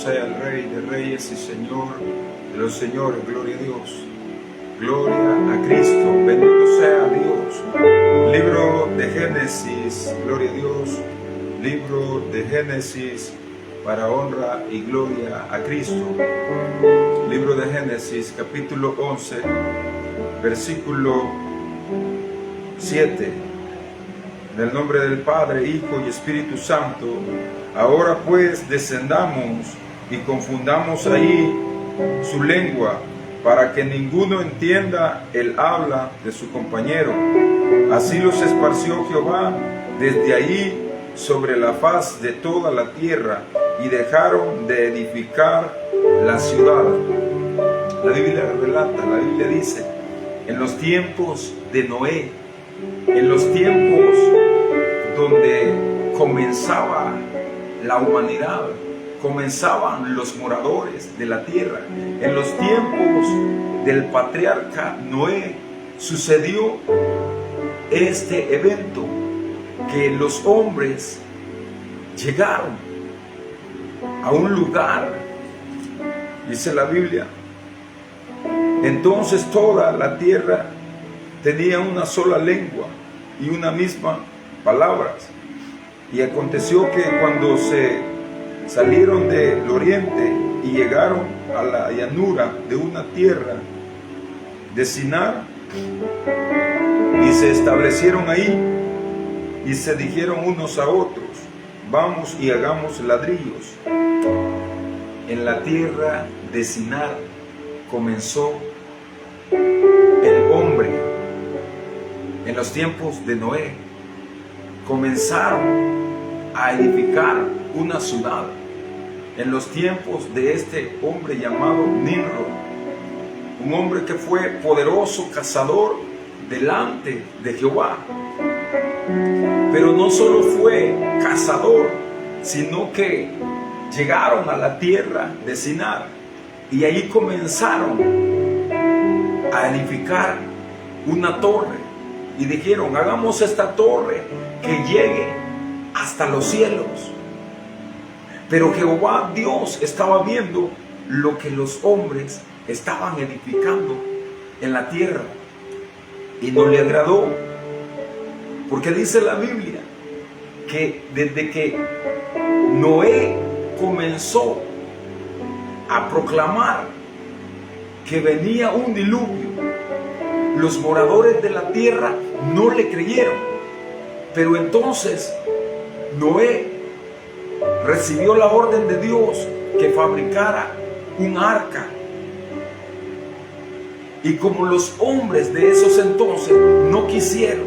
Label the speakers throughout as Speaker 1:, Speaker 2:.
Speaker 1: sea el Rey de Reyes y Señor de los señores. Gloria a Dios. Gloria a Cristo. Bendito sea Dios. Libro de Génesis. Gloria a Dios. Libro de Génesis para honra y gloria a Cristo. Libro de Génesis, capítulo 11, versículo 7. En el nombre del Padre, Hijo y Espíritu Santo. Ahora pues descendamos y confundamos ahí su lengua, para que ninguno entienda el habla de su compañero. Así los esparció Jehová desde ahí sobre la faz de toda la tierra, y dejaron de edificar la ciudad. La Biblia relata, la Biblia dice, en los tiempos de Noé, en los tiempos donde comenzaba la humanidad, comenzaban los moradores de la tierra, en los tiempos del patriarca Noé, sucedió este evento, que los hombres llegaron a un lugar, dice la Biblia, entonces toda la tierra tenía una sola lengua y una misma palabras. Y aconteció que cuando se salieron del oriente y llegaron a la llanura de una tierra de Sinar, y se establecieron ahí, y se dijeron unos a otros, vamos y hagamos ladrillos. En la tierra de Sinar comenzó el hombre. En los tiempos de Noé comenzaron a edificar una ciudad. En los tiempos de este hombre llamado Nimrod, un hombre que fue poderoso cazador delante de Jehová. Pero no solo fue cazador, sino que llegaron a la tierra de Sinar y ahí comenzaron a edificar una torre. Y dijeron, hagamos esta torre que llegue hasta los cielos. Pero Jehová Dios estaba viendo lo que los hombres estaban edificando en la tierra y no le agradó. Porque dice la Biblia que desde que Noé comenzó a proclamar que venía un diluvio, los moradores de la tierra no le creyeron. Pero entonces Noé recibió la orden de Dios que fabricara un arca. Y como los hombres de esos entonces no quisieron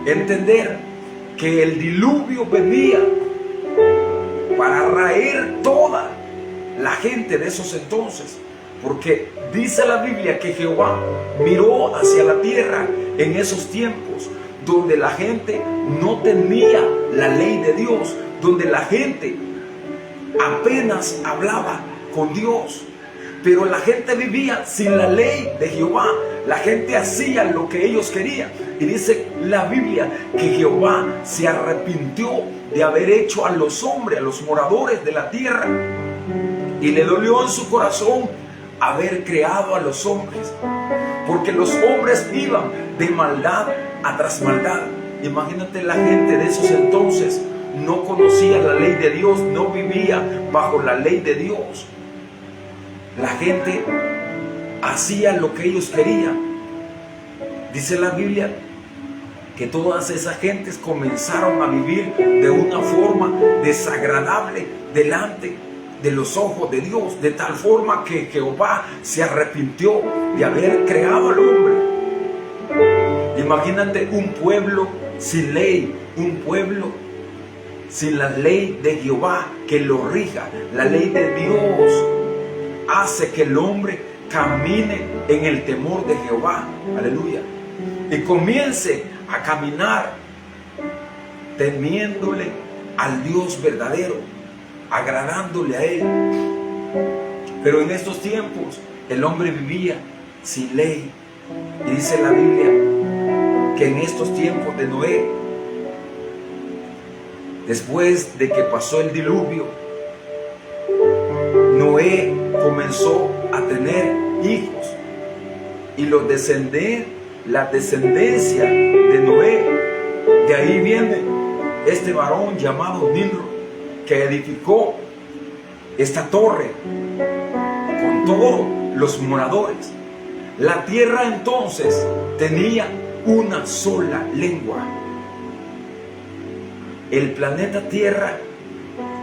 Speaker 1: entender que el diluvio venía para raer toda la gente de esos entonces, porque dice la Biblia que Jehová miró hacia la tierra en esos tiempos donde la gente no tenía la ley de Dios, donde la gente apenas hablaba con Dios, pero la gente vivía sin la ley de Jehová. La gente hacía lo que ellos querían. Y dice la Biblia que Jehová se arrepintió de haber hecho a los hombres, a los moradores de la tierra, y le dolió en su corazón haber creado a los hombres, porque los hombres iban de maldad a tras maldad. Imagínate, la gente de esos entonces no conocía la ley de Dios, no vivía bajo la ley de Dios. La gente hacía lo que ellos querían. Dice la Biblia que todas esas gentes comenzaron a vivir de una forma desagradable delante de los ojos de Dios, de tal forma que Jehová se arrepintió de haber creado al hombre. Imagínate un pueblo sin ley, un pueblo sin la ley de Jehová que lo rija. La ley de Dios hace que el hombre camine en el temor de Jehová, aleluya, y comience a caminar temiéndole al Dios verdadero, agradándole a Él. Pero en estos tiempos el hombre vivía sin ley, y dice la Biblia que en estos tiempos de Noé, después de que pasó el diluvio, Noé comenzó a tener hijos, y la descendencia de Noé, de ahí viene este varón llamado Nimrod, que edificó esta torre con todos los moradores. La tierra entonces tenía una sola lengua. El planeta Tierra,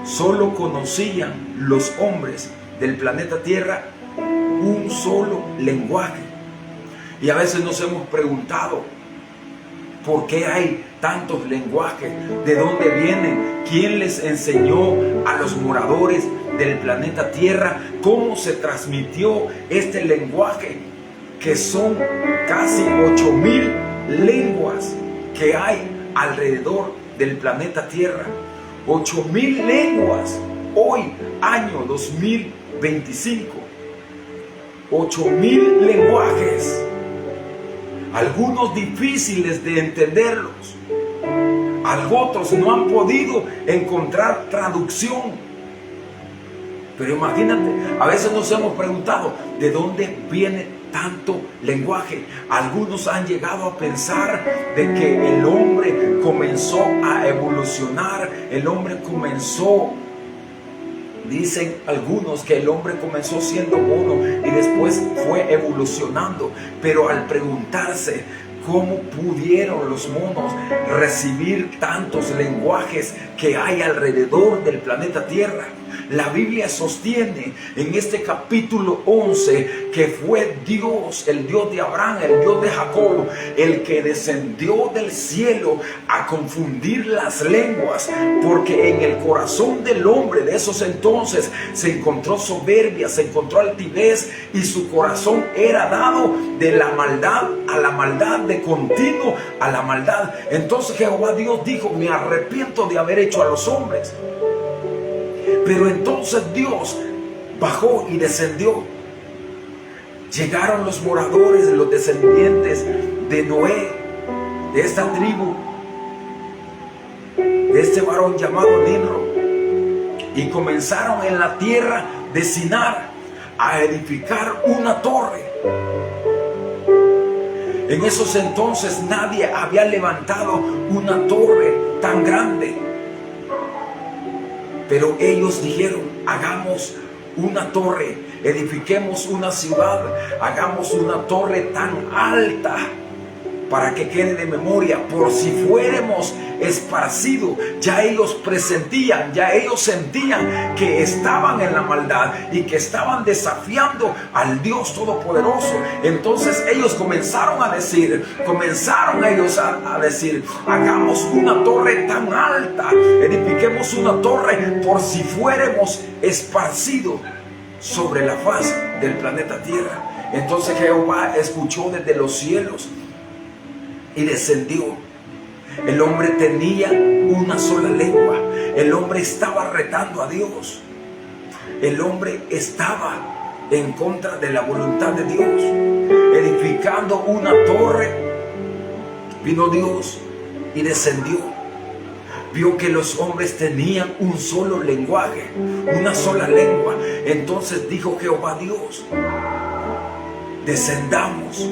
Speaker 1: solo conocían los hombres del planeta Tierra un solo lenguaje. Y a veces nos hemos preguntado, ¿por qué hay tantos lenguajes? ¿De dónde vienen? ¿Quién les enseñó a los moradores del planeta Tierra cómo se transmitió este lenguaje? Que son casi 8,000 lenguas que hay alrededor del planeta Tierra. 8,000 lenguas hoy, año 2025. 8,000 lenguajes. Algunos difíciles de entenderlos. Otros no han podido encontrar traducción. Pero imagínate, a veces nos hemos preguntado, ¿de dónde viene tanto lenguaje? Algunos han llegado a pensar de que el hombre comenzó a evolucionar, dicen algunos que el hombre comenzó siendo mono y después fue evolucionando, pero al preguntarse cómo pudieron los monos recibir tantos lenguajes que hay alrededor del planeta Tierra, la Biblia sostiene en este capítulo 11 que fue Dios, el Dios de Abraham, el Dios de Jacob, el que descendió del cielo a confundir las lenguas, porque en el corazón del hombre de esos entonces se encontró soberbia, se encontró altivez, y su corazón era dado de la maldad a la maldad, de continuo a la maldad. Entonces Jehová Dios dijo: me arrepiento de haber hecho a los hombres. Pero entonces Dios bajó y descendió. Llegaron los moradores, los descendientes de Noé, de esta tribu, de este varón llamado Nimrod, y comenzaron en la tierra de Sinar a edificar una torre. En esos entonces nadie había levantado una torre tan grande. Pero ellos dijeron: hagamos una torre, edifiquemos una ciudad, hagamos una torre tan alta para que quede de memoria, por si fuéramos esparcidos. Ya ellos presentían, ya ellos sentían que estaban en la maldad y que estaban desafiando al Dios Todopoderoso. Entonces ellos comenzaron a decir, hagamos una torre tan alta, edifiquemos una torre por si fuéramos esparcidos sobre la faz del planeta Tierra. Entonces Jehová escuchó desde los cielos y descendió. El hombre tenía una sola lengua. El hombre estaba retando a Dios. El hombre estaba en contra de la voluntad de Dios, edificando una torre. Vino Dios y descendió. Vio que los hombres tenían un solo lenguaje, una sola lengua. Entonces dijo Jehová Dios: descendamos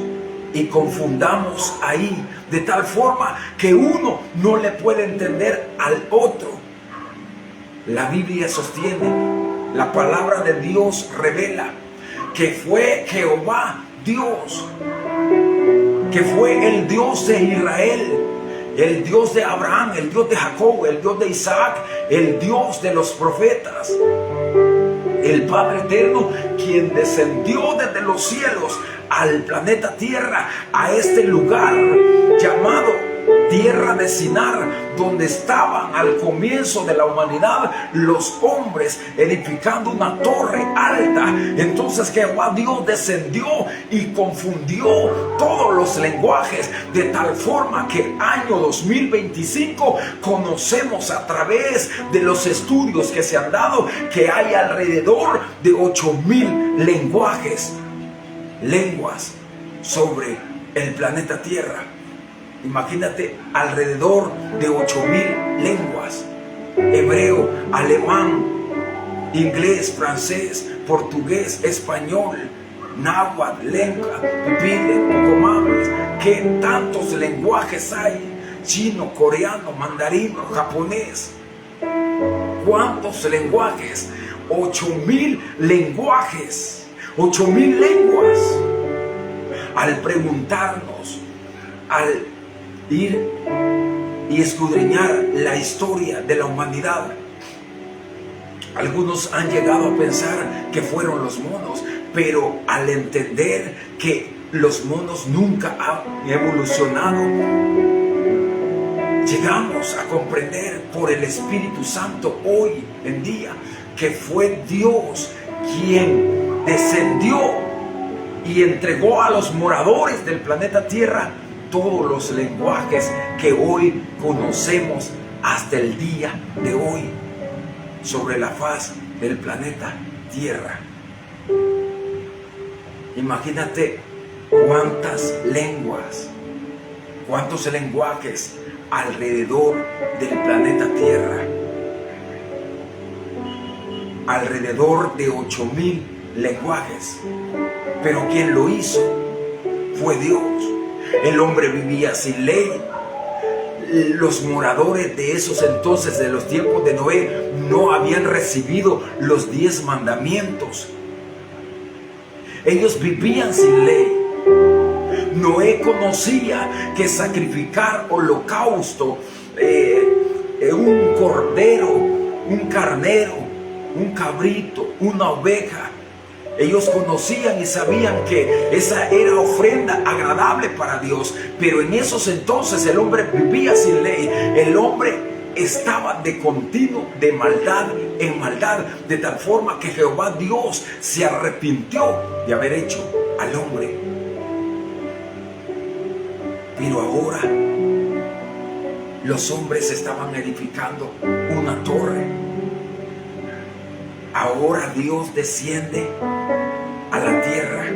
Speaker 1: y confundamos ahí, de tal forma que uno no le puede entender al otro. La Biblia sostiene, la palabra de Dios revela que fue Jehová Dios, que fue el Dios de Israel, el Dios de Abraham, el Dios de Jacob, el Dios de Isaac, el Dios de los profetas, el Padre eterno, quien descendió desde los cielos al planeta Tierra, a este lugar llamado Tierra de Sinar, donde estaban al comienzo de la humanidad los hombres edificando una torre alta. Entonces Jehová Dios descendió y confundió todos los lenguajes, de tal forma que año 2025 conocemos a través de los estudios que se han dado que hay alrededor de 8,000 lenguas sobre el planeta Tierra. Imagínate, alrededor de 8,000 lenguas: hebreo, alemán, inglés, francés, portugués, español, náhuatl, lenca, pipile, pocomables, ¿qué tantos lenguajes hay? Chino, coreano, mandarino, japonés. ¿Cuántos lenguajes? 8,000 lenguajes, 8,000 lenguas. Al preguntarnos, al ir y escudriñar la historia de la humanidad, algunos han llegado a pensar que fueron los monos, pero al entender que los monos nunca han evolucionado, llegamos a comprender por el Espíritu Santo hoy en día que fue Dios quien descendió y entregó a los moradores del planeta Tierra todos los lenguajes que hoy conocemos hasta el día de hoy sobre la faz del planeta Tierra. Imagínate cuántas lenguas, cuántos lenguajes alrededor del planeta Tierra. Alrededor de 8,000 lenguajes. Pero quien lo hizo fue Dios. El hombre vivía sin ley. Los moradores de esos entonces, de los tiempos de Noé, no habían recibido los 10 mandamientos. Ellos vivían sin ley. Noé conocía que sacrificar holocausto, un cordero, un carnero, un cabrito, una oveja, ellos conocían y sabían que esa era ofrenda agradable para Dios. Pero en esos entonces el hombre vivía sin ley. El hombre estaba de continuo, de maldad en maldad, de tal forma que Jehová Dios se arrepintió de haber hecho al hombre. Pero ahora los hombres estaban edificando una torre. Ahora Dios desciende a la tierra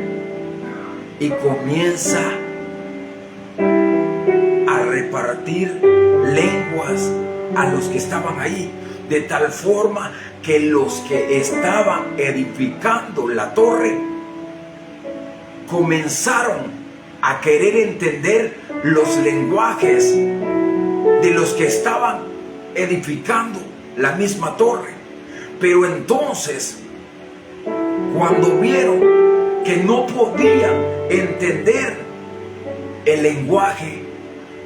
Speaker 1: y comienza a repartir lenguas a los que estaban ahí, de tal forma que los que estaban edificando la torre comenzaron a querer entender los lenguajes de los que estaban edificando la misma torre. Pero entonces, cuando vieron que no podían entender el lenguaje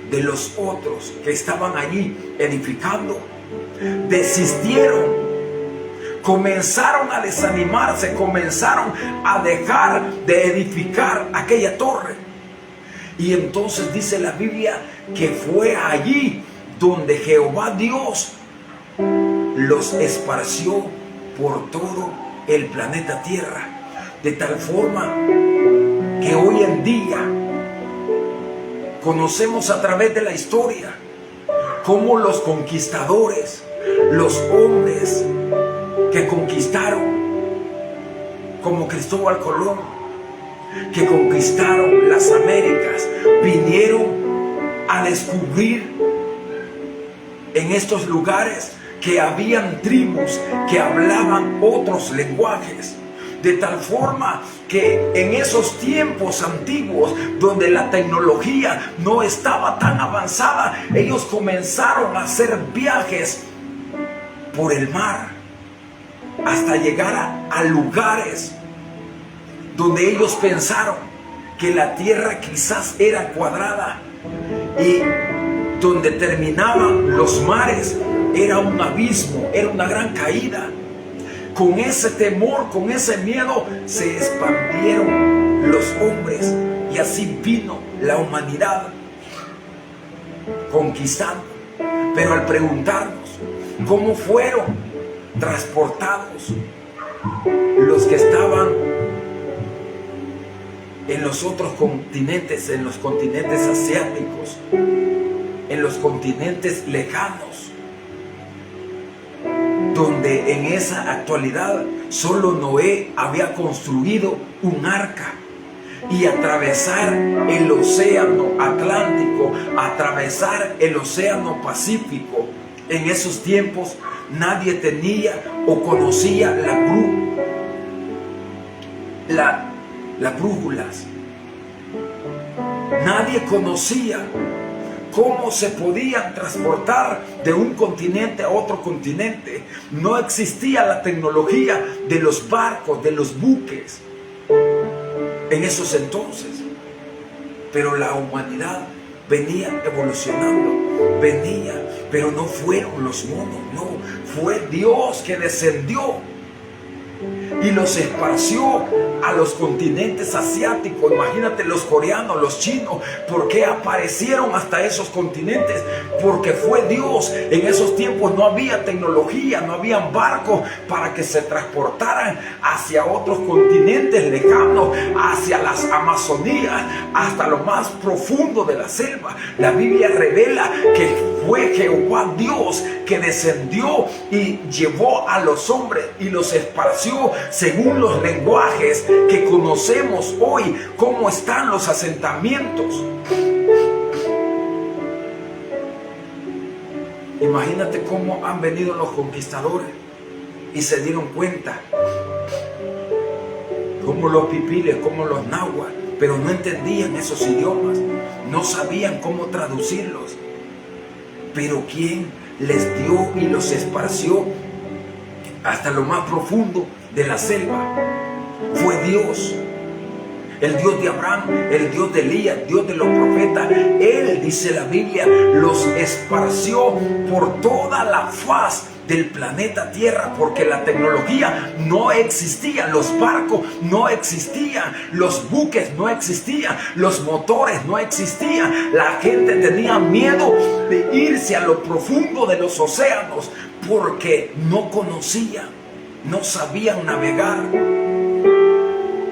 Speaker 1: de los otros que estaban allí edificando, desistieron, comenzaron a desanimarse, comenzaron a dejar de edificar aquella torre. Y entonces dice la Biblia que fue allí donde Jehová Dios los esparció por todo el planeta Tierra, de tal forma que hoy en día conocemos a través de la historia cómo los conquistadores, los hombres que conquistaron, como Cristóbal Colón, que conquistaron las Américas, vinieron a descubrir en estos lugares que habían tribus que hablaban otros lenguajes, de tal forma que en esos tiempos antiguos donde la tecnología no estaba tan avanzada, ellos comenzaron a hacer viajes por el mar hasta llegar a lugares donde ellos pensaron que la tierra quizás era cuadrada y donde terminaban los mares era un abismo, era una gran caída. Con ese temor, con ese miedo, se expandieron los hombres y así vino la humanidad conquistando. Pero al preguntarnos cómo fueron transportados los que estaban en los otros continentes, en los continentes asiáticos, en los continentes lejanos, donde en esa actualidad solo Noé había construido un arca y atravesar el océano Atlántico, atravesar el océano Pacífico. En esos tiempos nadie tenía o conocía las brújulas. Nadie conocía cómo se podían transportar de un continente a otro continente. No existía la tecnología de los barcos, de los buques en esos entonces. Pero la humanidad venía evolucionando, pero no fueron los monos, no, fue Dios que descendió y los esparció a los continentes asiáticos. Imagínate, los coreanos, los chinos. ¿Por qué aparecieron hasta esos continentes? Porque fue Dios. En esos tiempos no había tecnología, no habían barcos para que se transportaran hacia otros continentes lejanos, hacia las Amazonías, hasta lo más profundo de la selva. La Biblia revela que fue Jehová Dios que descendió y llevó a los hombres y los esparció según los lenguajes que conocemos hoy, cómo están los asentamientos. Imagínate cómo han venido los conquistadores y se dieron cuenta, como los pipiles, como los náhuatl, pero no entendían esos idiomas, no sabían cómo traducirlos. Pero ¿quién les dio y los esparció hasta lo más profundo de la selva? Fue Dios. El Dios de Abraham, el Dios de Elías, Dios de los profetas. Él, dice la Biblia, los esparció por toda la faz del planeta Tierra, porque la tecnología no existía, los barcos no existían, los buques no existían, los motores no existían. La gente tenía miedo de irse a lo profundo de los océanos porque no conocían, no sabían navegar.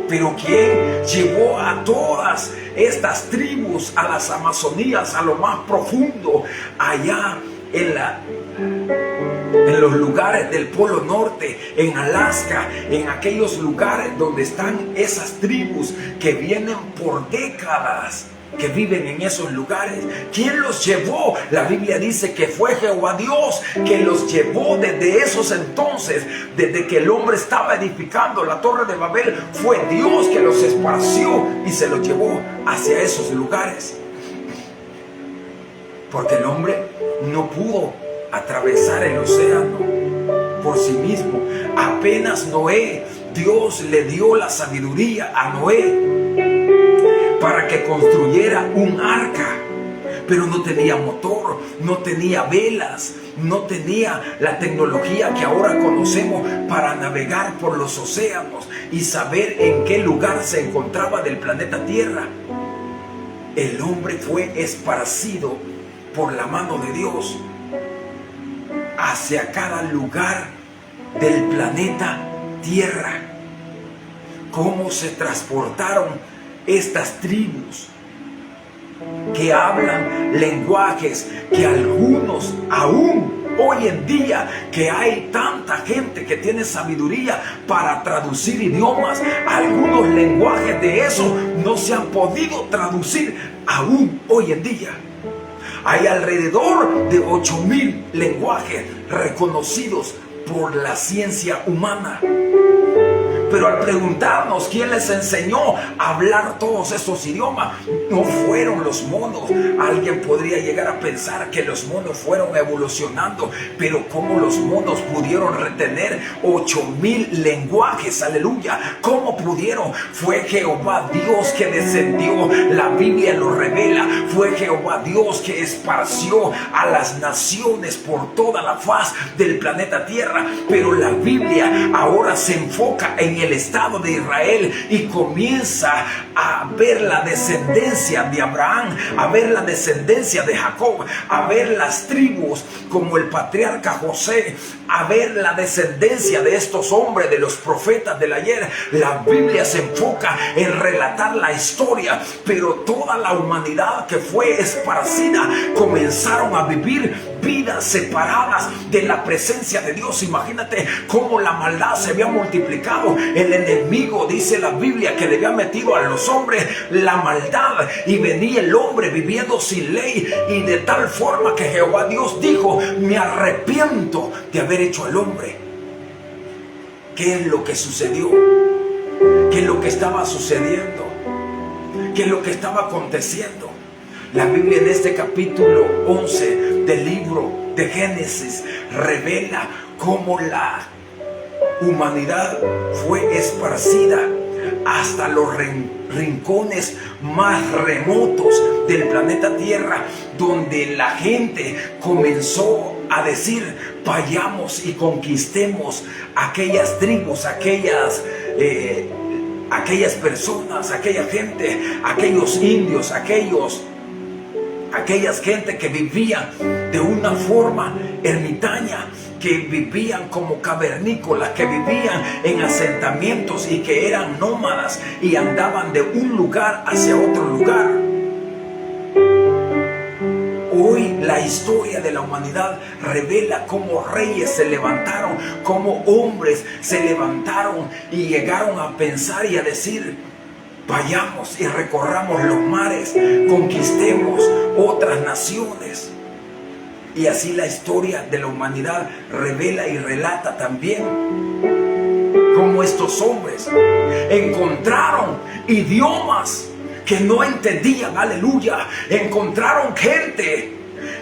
Speaker 1: Pero ¿quién llevó a todas estas tribus a las Amazonías, a lo más profundo, allá en los lugares del Polo Norte, en Alaska, en aquellos lugares donde están esas tribus que vienen por décadas, que viven en esos lugares? ¿Quién los llevó? La Biblia dice que fue Jehová Dios que los llevó desde esos entonces, desde que el hombre estaba edificando la Torre de Babel. Fue Dios que los esparció y se los llevó hacia esos lugares, porque el hombre no pudo atravesar el océano por sí mismo. Apenas Noé, Dios le dio la sabiduría a Noé para que construyera un arca, pero no tenía motor, no tenía velas, no tenía la tecnología que ahora conocemos para navegar por los océanos y saber en qué lugar se encontraba del planeta Tierra. El hombre fue esparcido por la mano de Dios hacia cada lugar del planeta Tierra. ¿Cómo se transportaron estas tribus que hablan lenguajes que algunos aún hoy en día, que hay tanta gente que tiene sabiduría para traducir idiomas, algunos lenguajes de esos no se han podido traducir aún hoy en día? Hay alrededor de 8,000 lenguajes reconocidos por la ciencia humana. Pero al preguntarnos quién les enseñó a hablar todos esos idiomas, no fueron los monos. Alguien podría llegar a pensar que los monos fueron evolucionando, pero ¿cómo los monos pudieron retener 8,000 lenguajes? Aleluya. ¿Cómo pudieron? Fue Jehová Dios que descendió. La Biblia lo revela. Fue Jehová Dios que esparció a las naciones por toda la faz del planeta Tierra. Pero la Biblia ahora se enfoca en el estado de Israel y comienza a ver la descendencia de Abraham, a ver la descendencia de Jacob, a ver las tribus como el patriarca José, a ver la descendencia de estos hombres, de los profetas del ayer. La Biblia se enfoca en relatar la historia, pero toda la humanidad que fue esparcida comenzaron a vivir vidas separadas de la presencia de Dios. Imagínate cómo la maldad se había multiplicado. El enemigo, dice la Biblia, que le había metido a los hombres la maldad, y venía el hombre viviendo sin ley, y de tal forma que Jehová Dios dijo: me arrepiento de haber hecho al hombre. ¿Qué es lo que sucedió? Que qué es lo que estaba sucediendo, qué es lo que estaba aconteciendo. La Biblia en este capítulo 11 del libro de Génesis revela cómo la humanidad fue esparcida hasta los rincones más remotos del planeta Tierra, donde la gente comenzó a decir: vayamos y conquistemos aquellas tribus, aquellas personas, aquella gente, aquellos indios, aquellas gente que vivían de una forma ermitaña, que vivían como cavernícolas, que vivían en asentamientos y que eran nómadas y andaban de un lugar hacia otro lugar. Hoy la historia de la humanidad revela cómo reyes se levantaron, cómo hombres se levantaron y llegaron a pensar y a decir: vayamos y recorramos los mares, conquistemos otras naciones. Y así la historia de la humanidad revela y relata también cómo estos hombres encontraron idiomas que no entendían, aleluya. Encontraron gente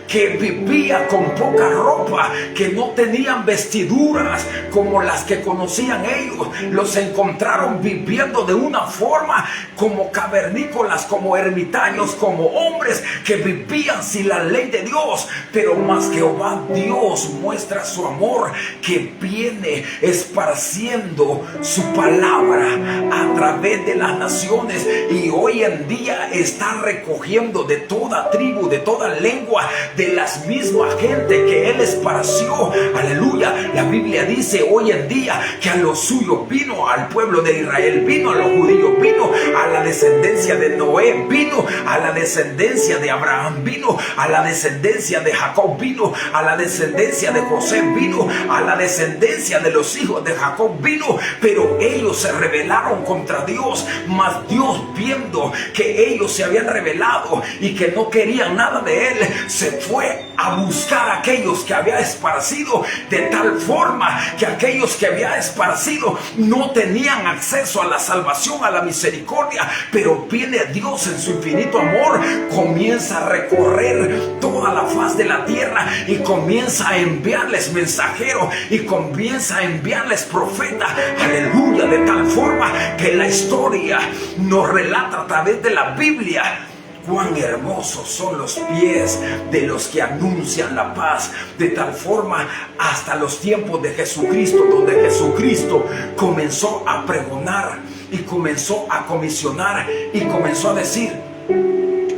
Speaker 1: que vivía con poca ropa, que no tenían vestiduras como las que conocían ellos. Los encontraron viviendo de una forma como cavernícolas, como ermitaños, como hombres que vivían sin la ley de Dios. Pero más Jehová Dios muestra su amor, que viene esparciendo su palabra a través de las naciones, y hoy en día está recogiendo de toda tribu, de toda lengua, de las mismas gente que Él esparció. Aleluya. La Biblia dice hoy en día que a los suyos vino, al pueblo de Israel vino, a los judíos vino, a la descendencia de Noé vino, a la descendencia de Abraham vino, a la descendencia de Jacob vino, a la descendencia de José vino, a la descendencia de los hijos de Jacob vino. Pero ellos se rebelaron contra Dios. Mas Dios, viendo que ellos se habían rebelado y que no querían nada de Él, se fue a buscar a aquellos que había esparcido, de tal forma que aquellos que había esparcido no tenían acceso a la salvación, a la misericordia. Pero viene Dios en su infinito amor, comienza a recorrer toda la faz de la tierra y comienza a enviarles mensajeros y comienza a enviarles profetas. Aleluya. De tal forma que la historia nos relata a través de la Biblia cuán hermosos son los pies de los que anuncian la paz. De tal forma hasta los tiempos de Jesucristo, donde Jesucristo comenzó a pregonar y comenzó a comisionar y comenzó a decir: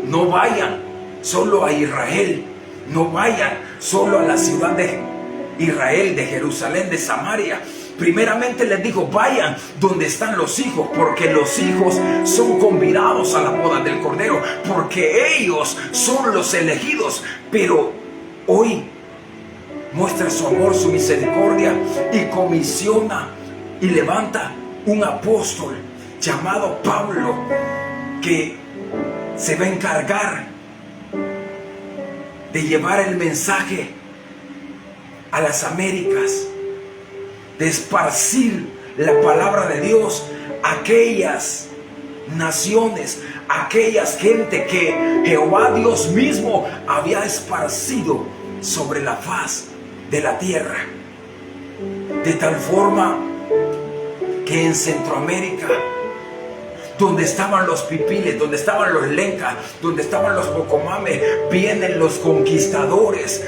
Speaker 1: no vayan solo a Israel, no vayan solo a la ciudad de Israel, de Jerusalén, de Samaria. Primeramente les dijo: vayan donde están los hijos, porque los hijos son convidados a la boda del Cordero, porque ellos son los elegidos. Pero hoy muestra su amor, su misericordia, y comisiona y levanta un apóstol llamado Pablo, que se va a encargar de llevar el mensaje a las Américas, de esparcir la palabra de Dios a aquellas naciones, a aquellas gente que Jehová Dios mismo había esparcido sobre la faz de la tierra. De tal forma que en Centroamérica, donde estaban los pipiles, donde estaban los lencas, donde estaban los pocomames, vienen los conquistadores,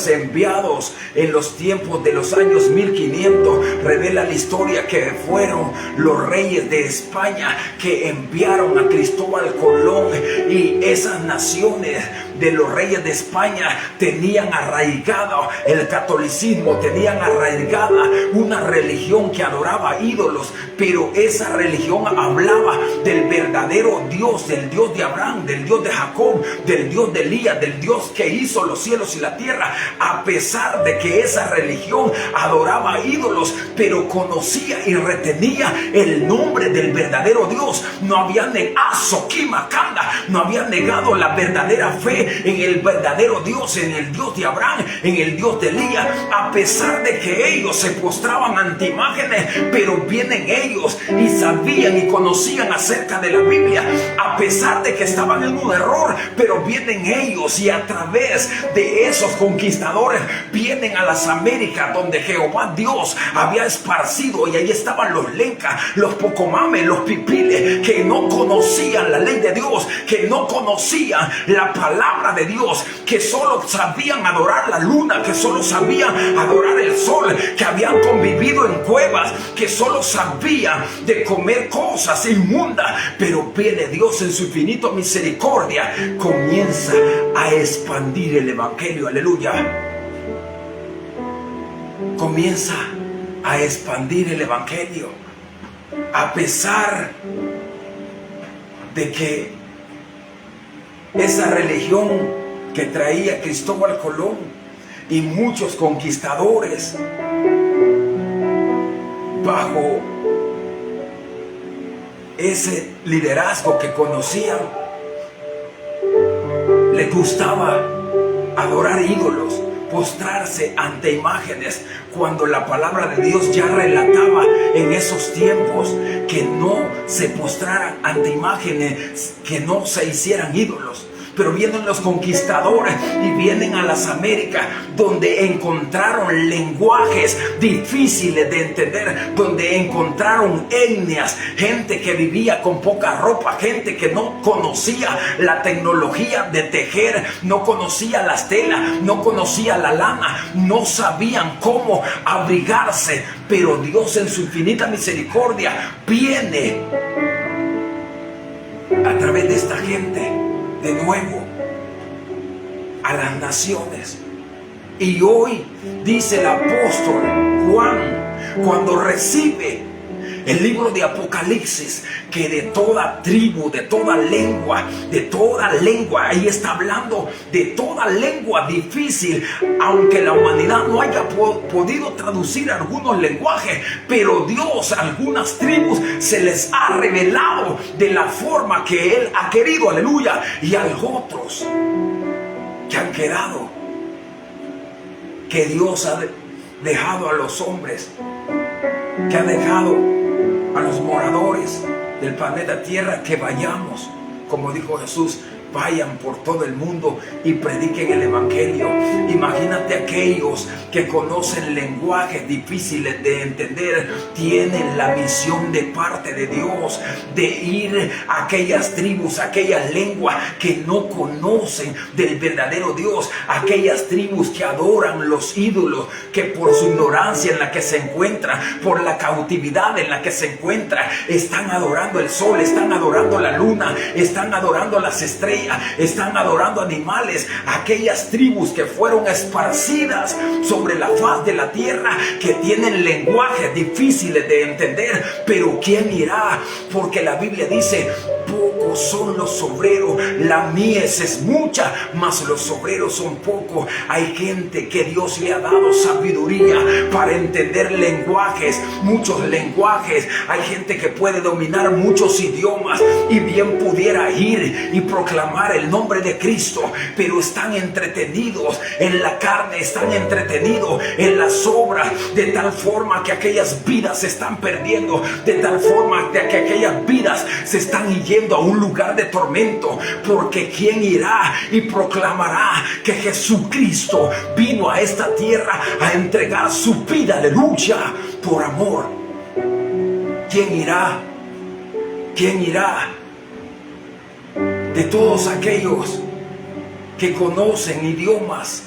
Speaker 1: enviados en los tiempos de los años 1500. Revela la historia que fueron los reyes de España que enviaron a Cristóbal Colón, y esas naciones de los reyes de España tenían arraigado el catolicismo, tenían arraigada una religión que adoraba ídolos, pero esa religión hablaba del verdadero Dios, del Dios de Abraham, del Dios de Jacob, del Dios de Elías, del Dios que hizo los cielos y la tierra. A pesar de que esa religión adoraba ídolos, pero conocía y retenía el nombre del verdadero Dios. No había negado la verdadera fe fe en el verdadero Dios, en el Dios de Abraham, en el Dios de Elías, a pesar de que ellos se postraban ante imágenes, pero vienen ellos y sabían y conocían acerca de la Biblia, a pesar de que estaban en un error, pero vienen ellos y a través de esos conquistadores vienen a las Américas, donde Jehová Dios había esparcido, y ahí estaban los lencas, los pocomames, los pipiles, que no conocían la ley de Dios, que no conocían la palabra de Dios, que solo sabían adorar la luna, que solo sabían adorar el sol, que habían convivido en cuevas, que solo sabían de comer cosas inmundas. Pero viene Dios en su infinita misericordia, comienza a expandir el evangelio, aleluya. Comienza a expandir el evangelio, a pesar de que esa religión que traía Cristóbal Colón y muchos conquistadores bajo ese liderazgo que conocían, le gustaba adorar ídolos, postrarse ante imágenes, cuando la palabra de Dios ya relataba en esos tiempos que no se postraran ante imágenes, que no se hicieran ídolos. Pero vienen los conquistadores y vienen a las Américas, donde encontraron lenguajes difíciles de entender, donde encontraron etnias, gente que vivía con poca ropa, gente que no conocía la tecnología de tejer, no conocía las telas, no conocía la lana, no sabían cómo abrigarse. Pero Dios en su infinita misericordia viene a través de esta gente de nuevo a las naciones. Y hoy dice el apóstol Juan, cuando recibe el libro de Apocalipsis, que de toda tribu, de toda lengua, ahí está hablando de toda lengua difícil, aunque la humanidad no haya podido traducir algunos lenguajes, pero Dios a algunas tribus se les ha revelado de la forma que Él ha querido, aleluya, y a otros que han quedado, que Dios ha dejado a los hombres, que ha dejado a los moradores del planeta Tierra, que vayamos, como dijo Jesús, vayan por todo el mundo y prediquen el evangelio. Imagínate aquellos que conocen lenguajes difíciles de entender, tienen la misión de parte de Dios de ir a aquellas tribus, a aquellas lenguas que no conocen del verdadero Dios, aquellas tribus que adoran los ídolos, que por su ignorancia en la que se encuentran, por la cautividad en la que se encuentran, están adorando el sol, están adorando la luna, están adorando las estrellas, están adorando animales. Aquellas tribus que fueron esparcidas sobre la faz de la tierra, que tienen lenguajes difíciles de entender. Pero ¿quién irá? Porque la Biblia dice: pocos son los obreros, la mies es mucha, mas los obreros son pocos. Hay gente que Dios le ha dado sabiduría para entender lenguajes, muchos lenguajes. Hay gente que puede dominar muchos idiomas y bien pudiera ir y proclamar el nombre de Cristo, pero están entretenidos en la carne, están entretenidos en las obras, de tal forma que aquellas vidas se están perdiendo, de tal forma que aquellas vidas se están yendo a un lugar de tormento. Porque ¿quién irá y proclamará que Jesucristo vino a esta tierra a entregar su vida, aleluya, por amor? ¿Quién irá? ¿Quién irá? De todos aquellos que conocen idiomas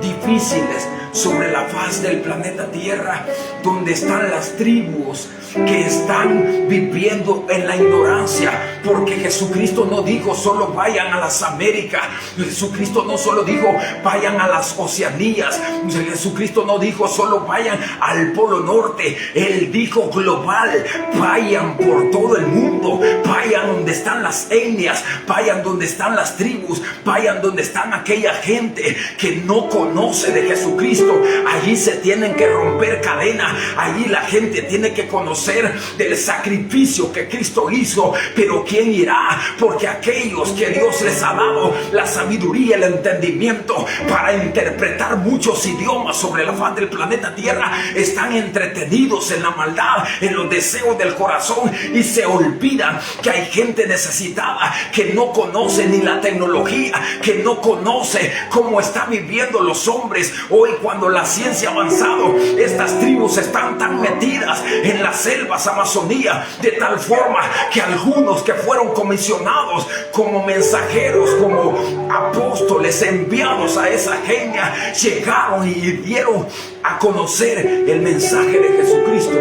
Speaker 1: difíciles sobre la faz del planeta Tierra, donde están las tribus que están viviendo en la ignorancia, porque Jesucristo no dijo solo vayan a las Américas, Jesucristo no solo dijo vayan a las Oceanías, Jesucristo no dijo solo vayan al Polo Norte, Él dijo global, vayan por todo el mundo, vayan donde están las etnias, vayan donde están las tribus, vayan donde están aquella gente que no conoce conoce de Jesucristo, allí se tienen que romper cadenas, allí la gente tiene que conocer del sacrificio que Cristo hizo. Pero ¿quién irá? Porque aquellos que Dios les ha dado la sabiduría, el entendimiento para interpretar muchos idiomas sobre la faz del planeta Tierra, están entretenidos en la maldad, en los deseos del corazón, y se olvidan que hay gente necesitada que no conoce ni la tecnología, que no conoce cómo están viviendo los hombres hoy cuando la ciencia ha avanzado. Estas tribus están tan metidas en las selvas, Amazonía, de tal forma que algunos que fueron comisionados como mensajeros, como apóstoles enviados a esa genia, llegaron y dieron a conocer el mensaje de Jesucristo.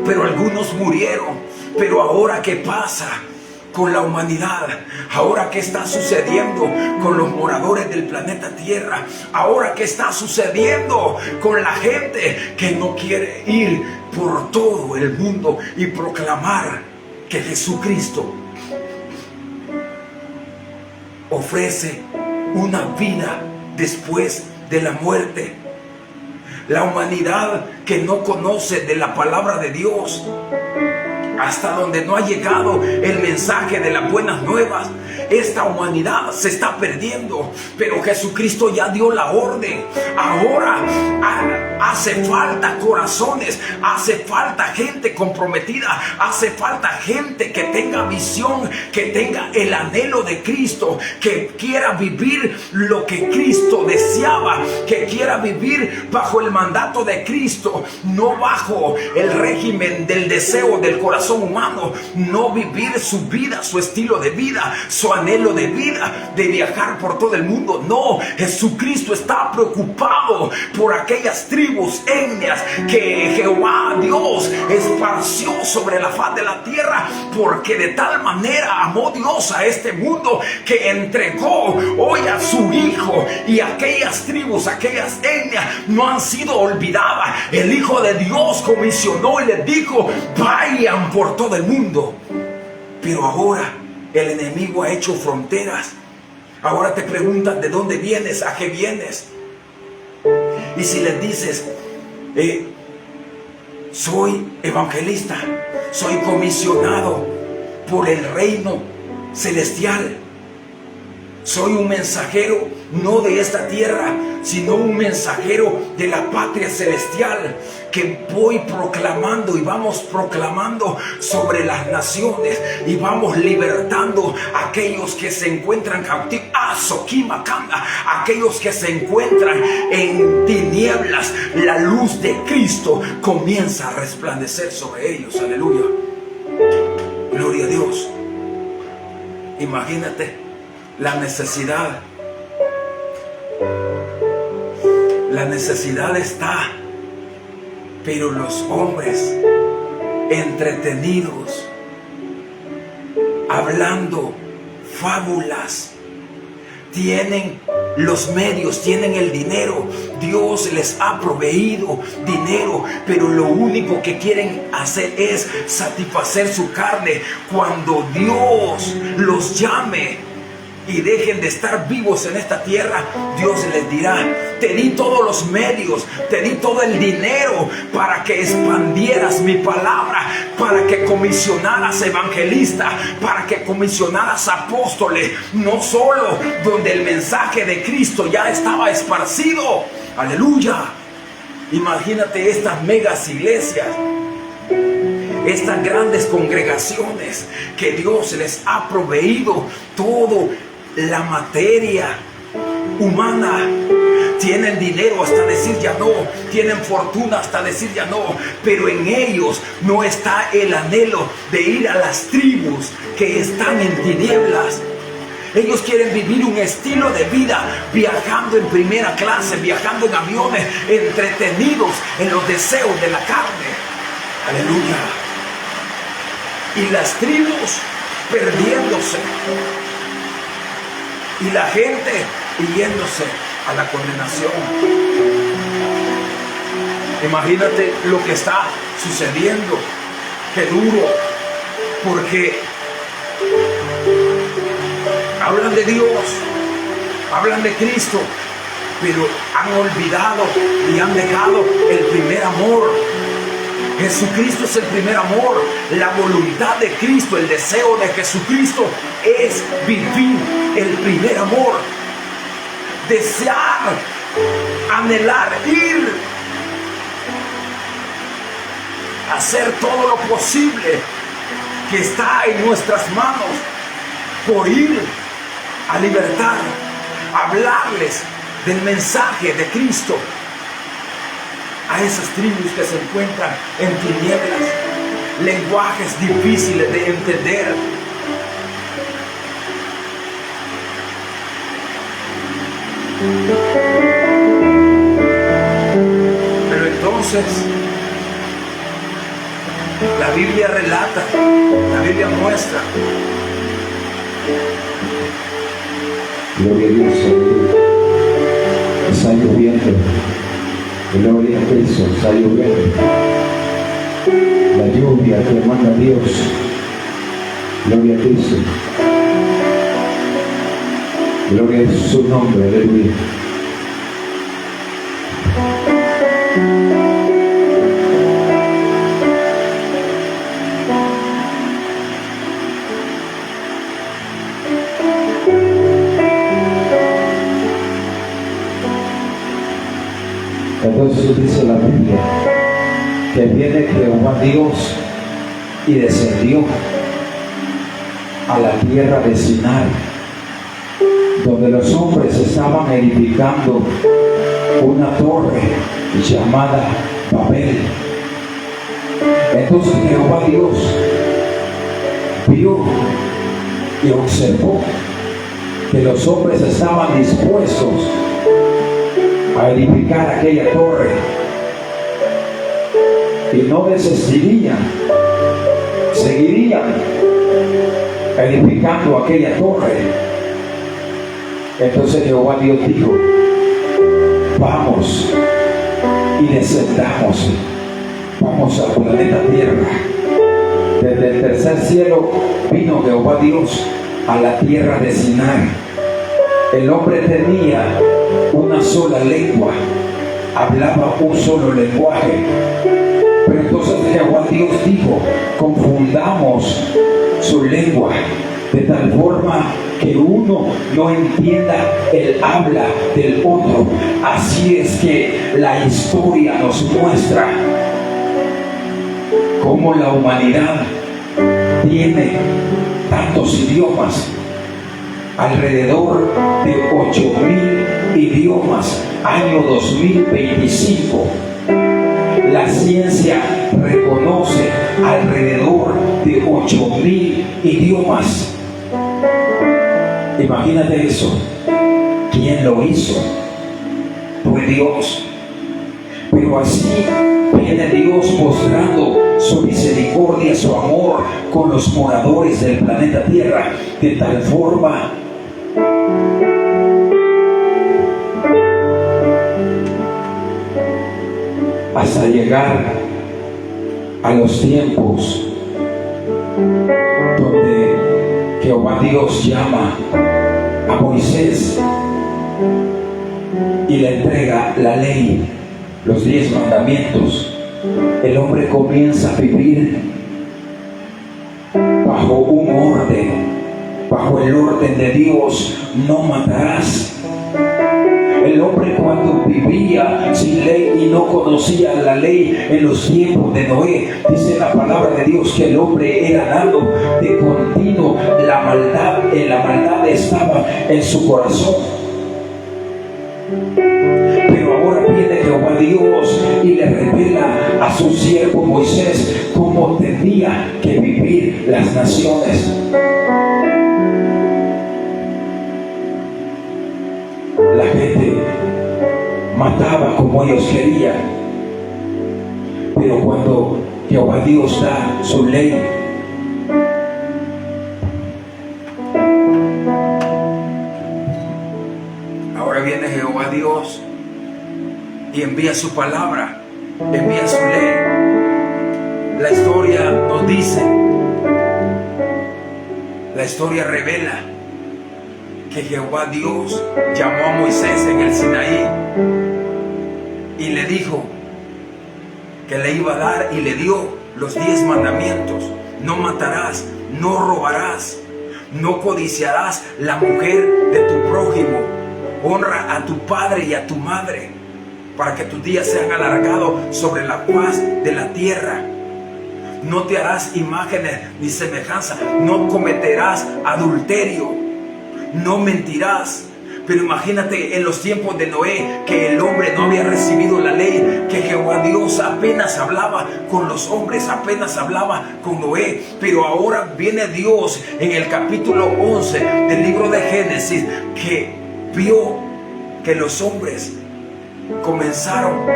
Speaker 1: Pero algunos murieron. Pero ahora, ¿qué pasa con la humanidad? Ahora, ¿qué está sucediendo con los moradores del planeta Tierra? Ahora, ¿qué está sucediendo con la gente que no quiere ir por todo el mundo y proclamar que Jesucristo ofrece una vida después de la muerte? La humanidad que no conoce de la palabra de Dios, hasta donde no ha llegado el mensaje de las buenas nuevas, esta humanidad se está perdiendo. Pero Jesucristo ya dio la orden. Ahora hace falta corazones, hace falta gente comprometida, hace falta gente que tenga visión, que tenga el anhelo de Cristo, que quiera vivir lo que Cristo deseaba, que quiera vivir bajo el mandato de Cristo, no bajo el régimen del deseo del corazón humano, no vivir su vida, su estilo de vida, su anhelo de vida, de viajar por todo el mundo. No, Jesucristo está preocupado por aquellas tribus, etnias que Jehová Dios esparció sobre la faz de la tierra, porque de tal manera amó Dios a este mundo que entregó hoy a su Hijo. Y aquellas tribus, aquellas etnias no han sido olvidadas. El Hijo de Dios comisionó y les dijo: vayan por todo el mundo. Pero ahora el enemigo ha hecho fronteras. Ahora te preguntan: ¿de dónde vienes? ¿A qué vienes? Y si les dices: soy evangelista, soy comisionado por el reino celestial, soy un mensajero no de esta tierra, sino un mensajero de la patria celestial, que voy proclamando y vamos proclamando sobre las naciones, y vamos libertando a aquellos que se encuentran cautivos, aquellos que se encuentran en tinieblas. La luz de Cristo comienza a resplandecer sobre ellos. Aleluya, gloria a Dios. Imagínate la necesidad. La necesidad está, pero los hombres entretenidos, hablando fábulas, tienen los medios, tienen el dinero. Dios les ha proveído dinero, pero lo único que quieren hacer es satisfacer su carne. Cuando Dios los llame y dejen de estar vivos en esta tierra, Dios les dirá: te di todos los medios, te di todo el dinero para que expandieras mi palabra, para que comisionaras evangelistas, para que comisionaras apóstoles, no solo donde el mensaje de Cristo ya estaba esparcido. Aleluya. Imagínate estas megas iglesias, estas grandes congregaciones que Dios les ha proveído todo la materia humana. Tienen dinero hasta decir ya no, tienen fortuna hasta decir ya no, pero en ellos no está el anhelo de ir a las tribus que están en tinieblas. Ellos quieren vivir un estilo de vida viajando en primera clase, viajando en aviones, entretenidos en los deseos de la carne. Aleluya. Y las tribus perdiéndose, y la gente yéndose a la condenación. Imagínate lo que está sucediendo. Qué duro, porque hablan de Dios, hablan de Cristo, pero han olvidado y han dejado el primer amor. Jesucristo es el primer amor. La voluntad de Cristo, el deseo de Jesucristo es vivir el primer amor. Desear, anhelar, ir, hacer todo lo posible que está en nuestras manos por ir a libertar, hablarles del mensaje de Cristo a esas tribus que se encuentran en tinieblas, lenguajes difíciles de entender. Pero entonces la Biblia relata, la Biblia muestra.
Speaker 2: Gloria a Dios, está lloviendo. Gloria a Cristo, está lloviendo. La lluvia que manda Dios. Gloria a Cristo. Gloria a su nombre, aleluya. Entonces dice la Biblia que viene Jehová Dios y descendió a la tierra de Sinai, donde los hombres estaban edificando una torre llamada Babel. Entonces Jehová Dios vio y observó que los hombres estaban dispuestos a edificar aquella torre y no desistirían, seguirían edificando aquella torre. Entonces Jehová Dios dijo: vamos y descendamos, vamos al planeta Tierra. Desde el tercer cielo vino Jehová Dios a la tierra de Sinai. El hombre tenía una sola lengua, hablaba un solo lenguaje. Pero entonces Jehová Dios dijo: confundamos su lengua de tal forma que uno no entienda el habla del otro. Así es que la historia nos muestra cómo la humanidad tiene tantos idiomas, alrededor de 8,000 idiomas, año 2025. La ciencia reconoce alrededor de 8,000 idiomas. Imagínate eso. ¿Quién lo hizo? Fue Dios. Pero así viene Dios mostrando su misericordia, su amor con los moradores del planeta Tierra, de tal forma hasta llegar a los tiempos donde Jehová Dios llama a Moisés y le entrega la ley, los 10 mandamientos. El hombre comienza a vivir bajo un orden, bajo el orden de Dios: no matarás. El hombre, cuando vivía sin ley y no conocía la ley en los tiempos de Noé, dice la palabra de Dios que el hombre era dado de continuo la maldad estaba en su corazón. Pero ahora viene Jehová Dios y le revela a su siervo Moisés cómo tenía que vivir las naciones. La gente mataba como ellos querían, pero cuando Jehová Dios da su ley, ahora viene Jehová Dios y envía su palabra, envía su ley. La historia nos dice, la historia revela
Speaker 1: que Jehová Dios llamó a Moisés en el Sinaí y le dijo que le iba a dar, y le dio los 10 mandamientos. No matarás, no robarás, no codiciarás la mujer de tu prójimo, honra a tu padre y a tu madre, para que tus días sean alargados sobre la faz de la tierra. No te harás imágenes ni semejanza, no cometerás adulterio, no mentirás. Pero imagínate en los tiempos de Noé, que el hombre no había recibido la ley, que Jehová Dios apenas hablaba con los hombres, apenas hablaba con Noé. Pero ahora viene Dios en el capítulo 11 del libro de Génesis, que vio que los hombres comenzaron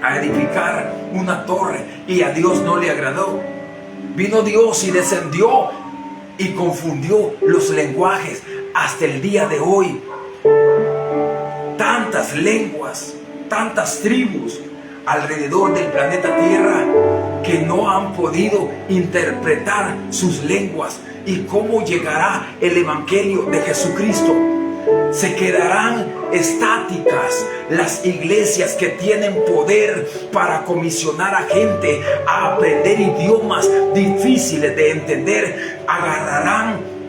Speaker 1: a edificar una torre y a Dios no le agradó. Vino Dios y descendió y confundió los lenguajes. Hasta el día de hoy, tantas lenguas, tantas tribus alrededor del planeta Tierra que no han podido interpretar sus lenguas. ¿Y cómo llegará el Evangelio de Jesucristo? Se quedarán estáticas las iglesias que tienen poder para comisionar a gente a aprender idiomas difíciles de entender. Agarrarán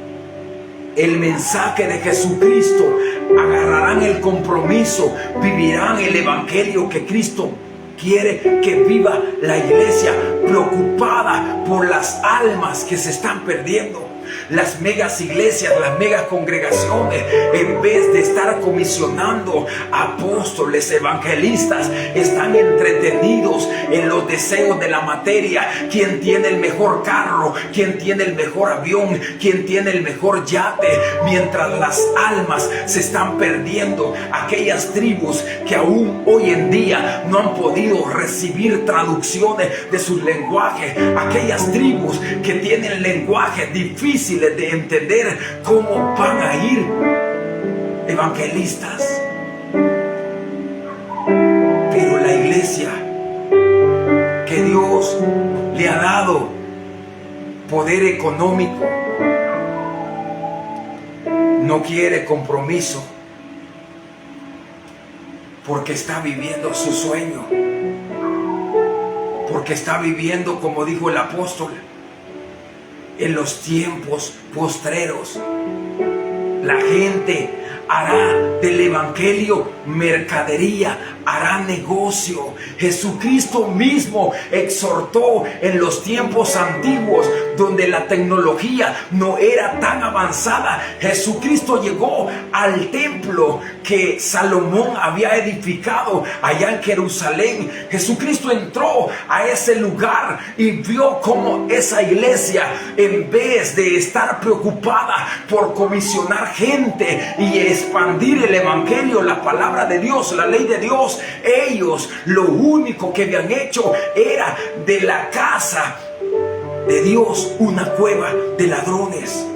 Speaker 1: el mensaje de Jesucristo, agarrarán el compromiso, vivirán el Evangelio que Cristo quiere que viva la iglesia, preocupada por las almas que se están perdiendo. Las megas iglesias, las megas congregaciones, en vez de estar comisionando apóstoles, evangelistas, están entretenidos en los deseos de la materia. ¿Quién tiene el mejor carro? ¿Quién tiene el mejor avión? ¿Quién tiene el mejor yate? Mientras las almas se están perdiendo, aquellas tribus que aún hoy en día no han podido recibir traducciones de sus lenguajes, aquellas tribus que tienen lenguajes difíciles de entender, ¿cómo van a ir evangelistas? Pero la iglesia que Dios le ha dado poder económico no quiere compromiso, porque está viviendo su sueño, porque está viviendo, como dijo el apóstol, en los tiempos postreros. La gente hará del evangelio mercadería, hará negocio. Jesucristo mismo exhortó en los tiempos antiguos, donde la tecnología no era tan avanzada. Jesucristo llegó al templo que Salomón había edificado allá en Jerusalén. Jesucristo entró a ese lugar y vio cómo esa iglesia, en vez de estar preocupada por comisionar gente y expandir el evangelio, la palabra de Dios, la ley de Dios, ellos lo único que habían hecho era de la casa de Dios una cueva de ladrones.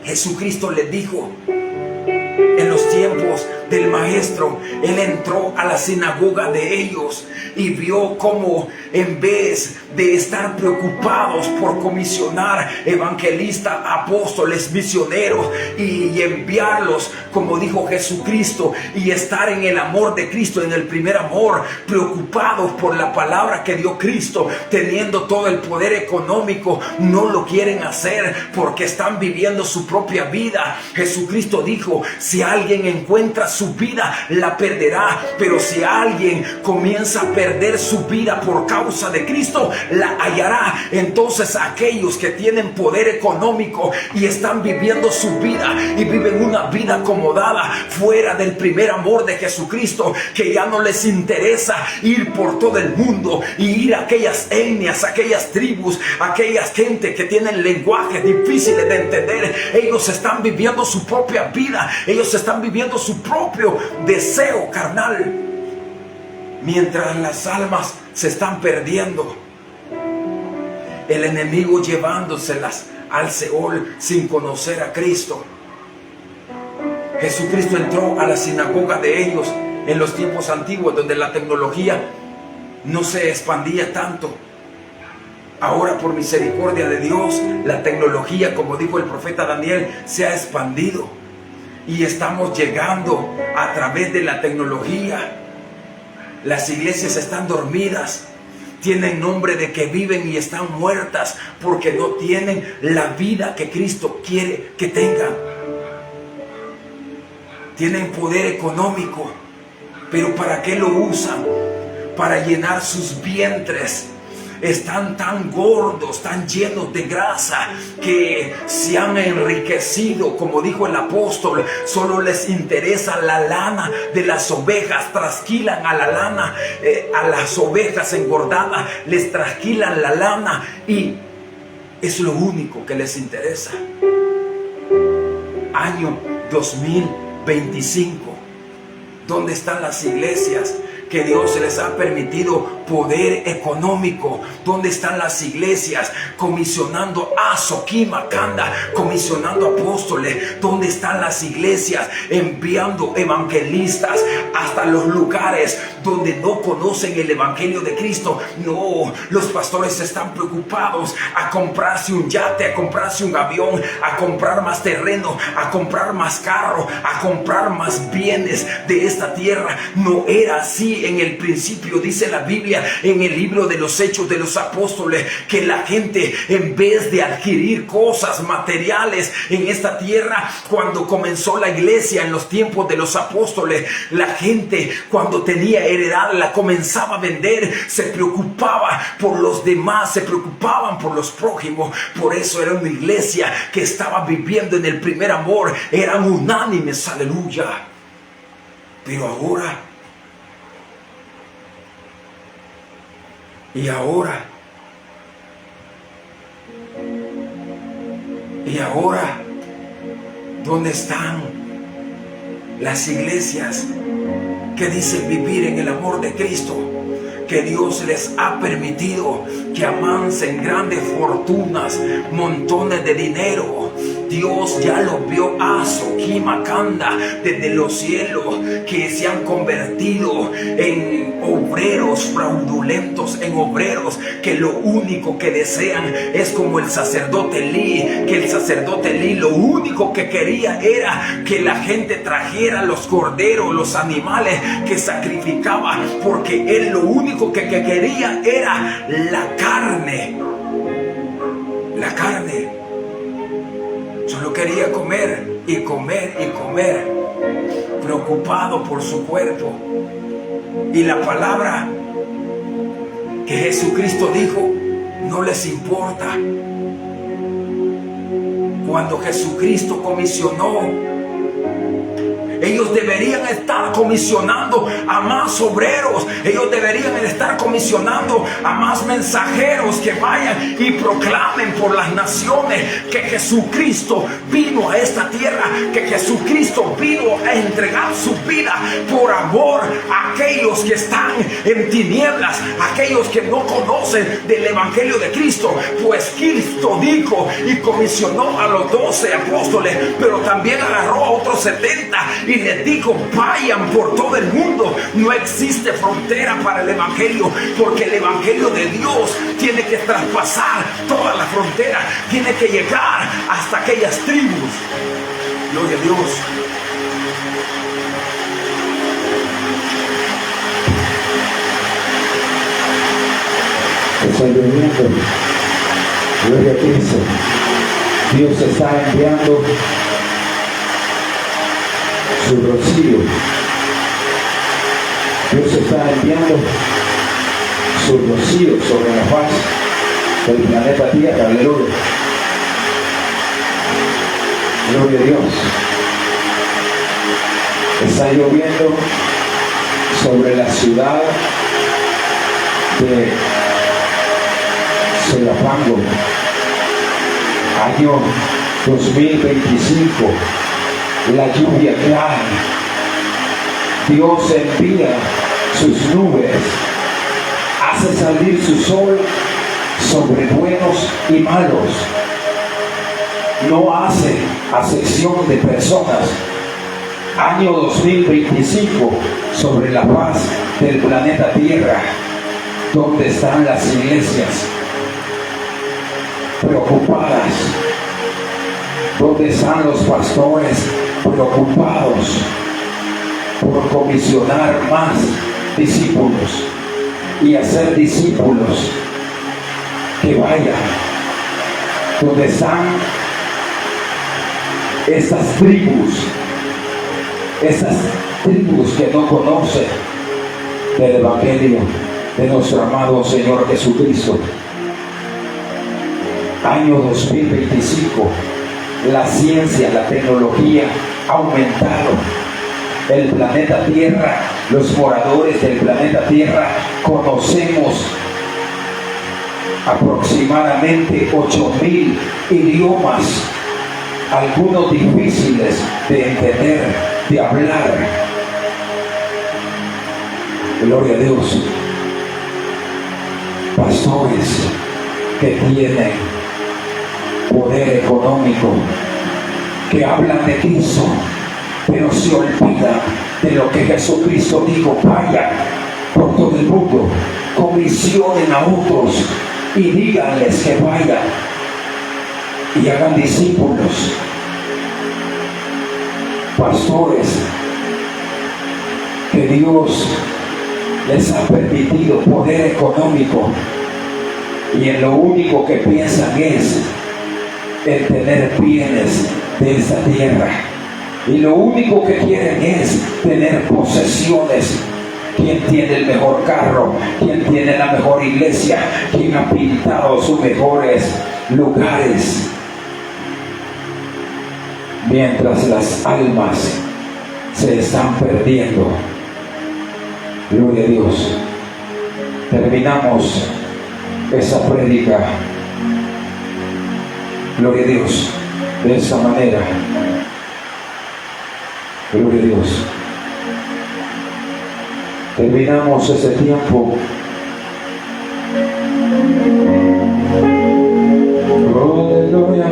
Speaker 1: Jesucristo les dijo en los tiempos del maestro, él entró a la sinagoga de ellos y vio cómo, en vez de estar preocupados por comisionar evangelistas, apóstoles, misioneros y enviarlos, como dijo Jesucristo, y estar en el amor de Cristo, en el primer amor, preocupados por la palabra que dio Cristo, teniendo todo el poder económico, no lo quieren hacer porque están viviendo su propia vida. Jesucristo dijo: si alguien encuentra su vida, la perderá, pero si alguien comienza a perder su vida por causa de Cristo, la hallará. Entonces aquellos que tienen poder económico y están viviendo su vida y viven una vida acomodada fuera del primer amor de Jesucristo, que ya no les interesa ir por todo el mundo y ir a aquellas etnias, aquellas tribus, aquellas gente que tienen lenguajes difíciles de entender, ellos están viviendo su propia vida, ellos están viviendo su propio deseo carnal, mientras las almas se están perdiendo, el enemigo llevándoselas al Seol sin conocer a Cristo. Jesucristo entró a la sinagoga de ellos en los tiempos antiguos, donde la tecnología no se expandía tanto, Ahora, por misericordia de Dios, la tecnología, como dijo el profeta Daniel, se ha expandido. Y estamos llegando a través de la tecnología. Las iglesias están dormidas. Tienen nombre de que viven y están muertas porque no tienen la vida que Cristo quiere que tengan. Tienen poder económico, pero ¿para qué lo usan? Para llenar sus vientres. Están tan gordos, tan llenos de grasa, que se han enriquecido. Como dijo el apóstol, solo les interesa la lana de las ovejas. Trasquilan a la lana, a las ovejas engordadas, les trasquilan la lana y es lo único que les interesa. Año 2025. ¿Dónde están las iglesias que Dios les ha permitido poder económico? ¿Dónde están las iglesias comisionando a Soquimakanda, comisionando apóstoles? ¿Dónde están las iglesias enviando evangelistas hasta los lugares donde no conocen el evangelio de Cristo? No, los pastores están preocupados a comprarse un yate, a comprarse un avión, a comprar más terreno, a comprar más carro, a comprar más bienes de esta tierra. No era así en el principio. Dice la Biblia en el libro de los Hechos de los Apóstoles que la gente, en vez de adquirir cosas materiales en esta tierra, cuando comenzó la iglesia en los tiempos de los apóstoles, la gente cuando tenía heredad la comenzaba a vender. Se preocupaba por los demás, se preocupaban por los prójimos. Por eso era una iglesia que estaba viviendo en el primer amor. Eran unánimes, aleluya. Pero ahora, y ahora, ¿dónde están las iglesias que dicen vivir en el amor de Cristo? Que Dios les ha permitido que amancen grandes fortunas, montones de dinero. Dios ya lo vio a Soquimakanda desde los cielos, que se han convertido en obreros fraudulentos, en obreros que lo único que desean es como el sacerdote Elí, que el sacerdote Elí lo único que quería era que la gente trajera los corderos, los animales que sacrificaba, porque él lo único que quería era la carne. La carne. Solo quería comer y comer y comer, preocupado por su cuerpo. Y la palabra que Jesucristo dijo no les importa. Cuando Jesucristo comisionó, ellos deberían estar comisionando a más obreros. Ellos deberían estar comisionando a más mensajeros que vayan y proclamen por las naciones que Jesucristo vino a esta tierra, que Jesucristo vino a entregar su vida por amor a aquellos que están en tinieblas, aquellos que no conocen del evangelio de Cristo. Pues Cristo dijo y comisionó a los 12 apóstoles, pero también agarró a otros 70 y les dijo: vayan por todo el mundo. No existe frontera para el evangelio, porque el evangelio de Dios tiene que traspasar toda la frontera, tiene que llegar hasta aquellas tribus. Gloria a Dios.
Speaker 2: Estoy viviendo. Gloria a Cristo. Dios está enviando su rocío. Dios está enviando su rocío sobre la faz del planeta Tierra. Aleluya. Gloria a Dios. Está lloviendo sobre la ciudad de Soyapango. Año 2025. La lluvia cae. Dios envía sus nubes, hace salir su sol sobre buenos y malos. No hace acepción de personas. Año 2025 sobre la faz del planeta Tierra. ¿Dónde están las iglesias preocupadas? ¿Dónde están los pastores preocupados por comisionar más discípulos y hacer discípulos que vayan? ¿Dónde están estas tribus que no conocen del Evangelio de nuestro amado Señor Jesucristo? Año 2025, la ciencia, la tecnología ha aumentado. El planeta Tierra, los moradores del planeta Tierra, conocemos aproximadamente 8,000 idiomas, algunos difíciles de entender, de hablar. Gloria a Dios. Pastores que tienen poder económico, que hablan de Cristo, pero se olvidan de lo que Jesucristo dijo: vayan por todo el mundo, comisionen a otros y díganles que vayan y hagan discípulos. Pastores que Dios les ha permitido poder económico y en lo único que piensan es en tener bienes de esta tierra, y lo único que quieren es tener posesiones. ¿Quién tiene el mejor carro? ¿Quién tiene la mejor iglesia? ¿Quién ha pintado sus mejores lugares? Mientras las almas se están perdiendo. Gloria a Dios. Terminamos esa prédica, gloria a Dios, de esta manera. Gloria a Dios. Terminamos ese tiempo. Aleluya.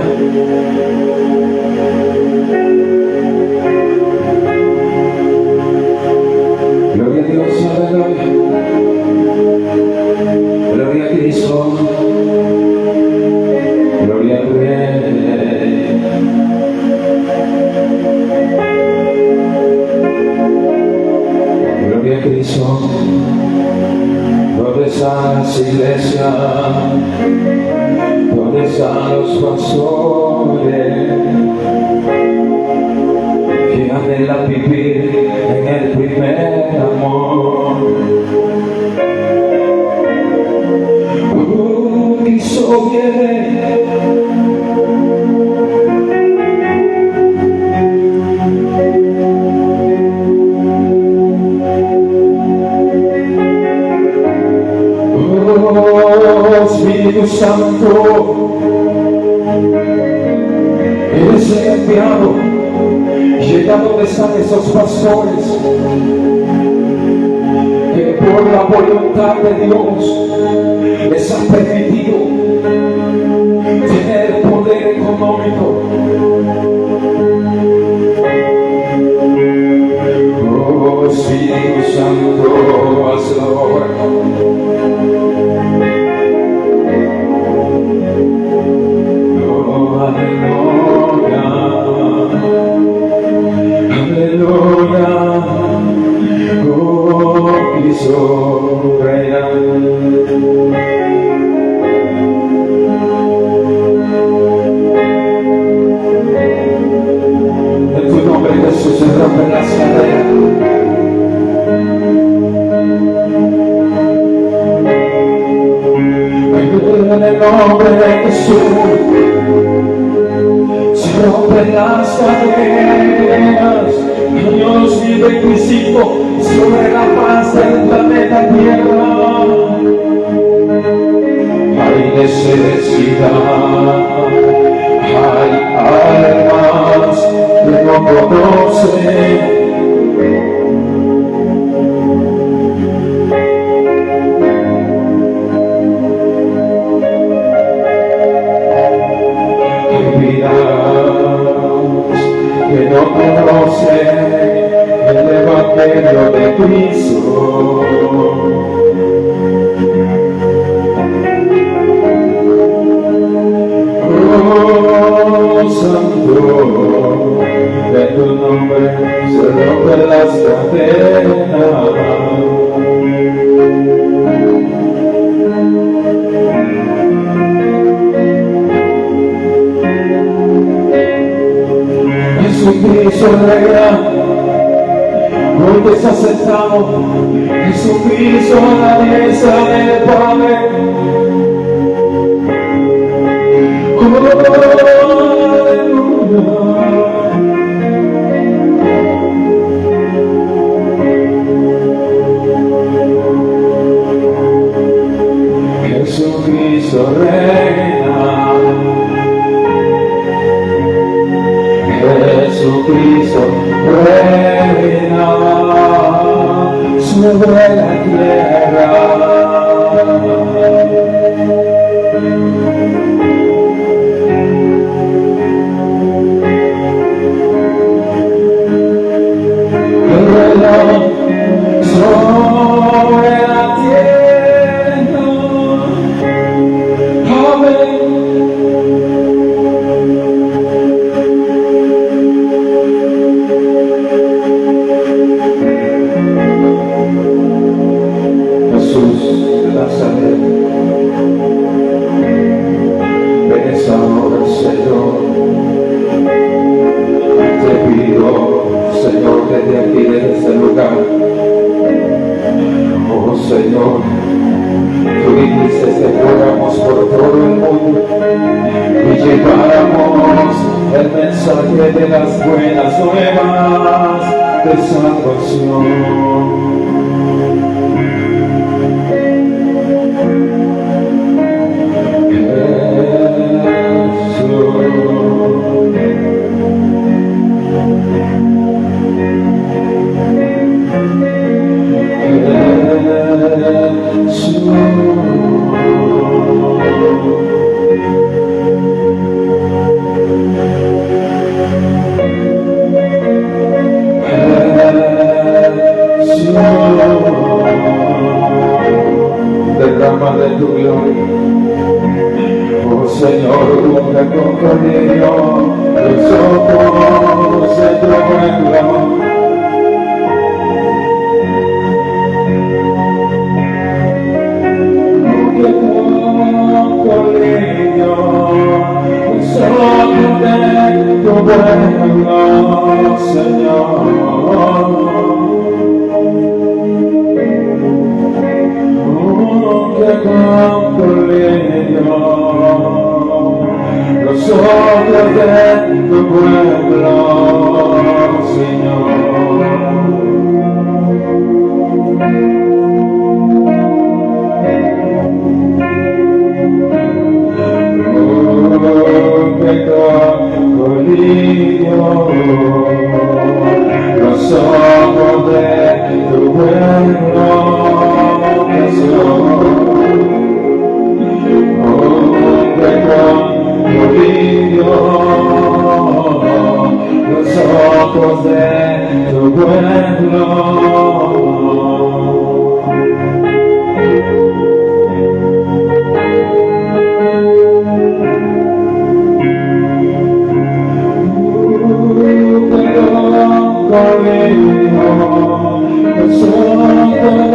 Speaker 2: Gloria a Dios, aleluya. Gloria a Cristo. Gloria al Rey. Gloria a Cristo. ¿Dónde están las iglesias? ¿Dónde están los pastores que anhelan vivir en el primer amor? Cristo viene. Espíritu Santo, eres el enviado. Llega donde están esos pastores que por la voluntad de Dios les ha permitido tener poder económico. Oh Espíritu Santo, hazlo ahora. Aleluya, aleluya, oh Cristo reina. En tu nombre Jesús se rompen las cadenas. En el nombre de Jesús se rompen las cadenas. Dios vive Cristo sobre la faz del planeta Tierra. Hay necesidad, hay almas que no conocen. Que no conocen el Evangelio de Cristo. porque está sentado Jesucristo a la diestra del Padre. Jesucristo reina, Jesucristo reina sobre la tierra. Sobre la tierra, amén. Jesús de Nazaret, ven esta hora, Señor. Te pido, Señor, desde aquí, desde este lugar. Oh Señor, tú dijiste que fuéramos por todo el mundo y lleváramos el mensaje de las buenas nuevas de salvación. Derrama de tu gloria, oh Señor, unge con cariño los ojos de tu pueblo. Unge con cariño los ojos de tu pueblo, Señor. Con leño, los ojos de tu pueblo, Señor. Que con leño, los ojos de tu pueblo, Señor. Los ojos de tu pueblo. Los ojos de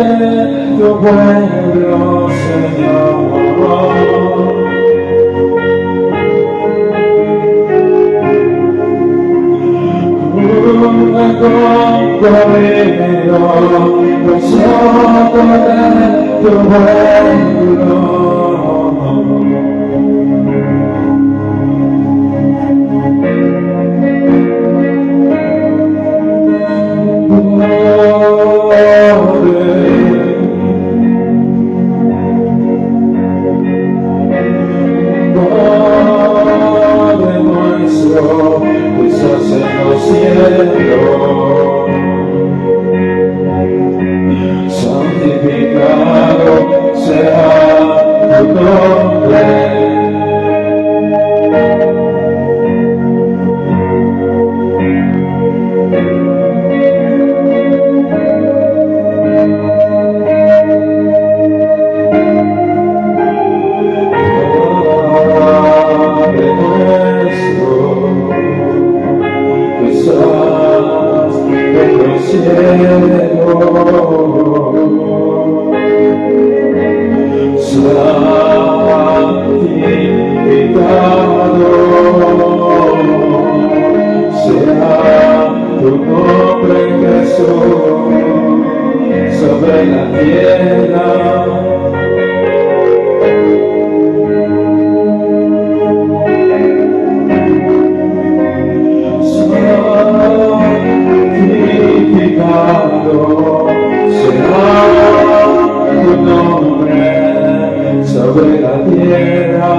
Speaker 2: tu pueblo, Señor. Con cariño, los ojos de tu pueblo. Padre nuestro, que estás en los cielos, santificado sea tu nombre. Santificado sobre la tierra.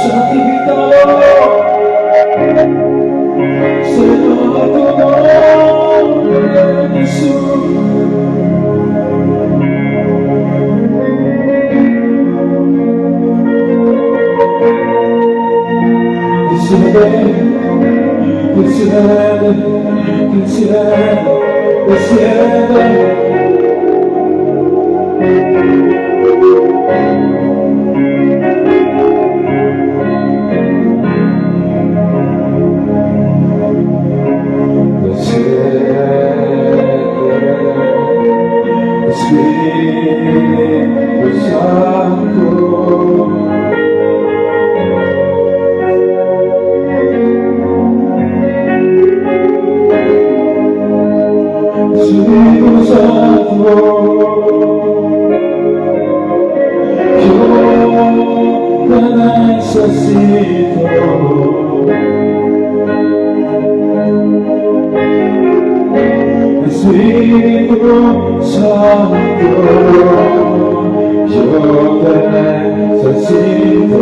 Speaker 2: Santificado sea tu nombre, Jesús. Desciende. Espíritu Santo. Espíritu Santo, yo te necesito. Espíritu Santo, yo te necesito.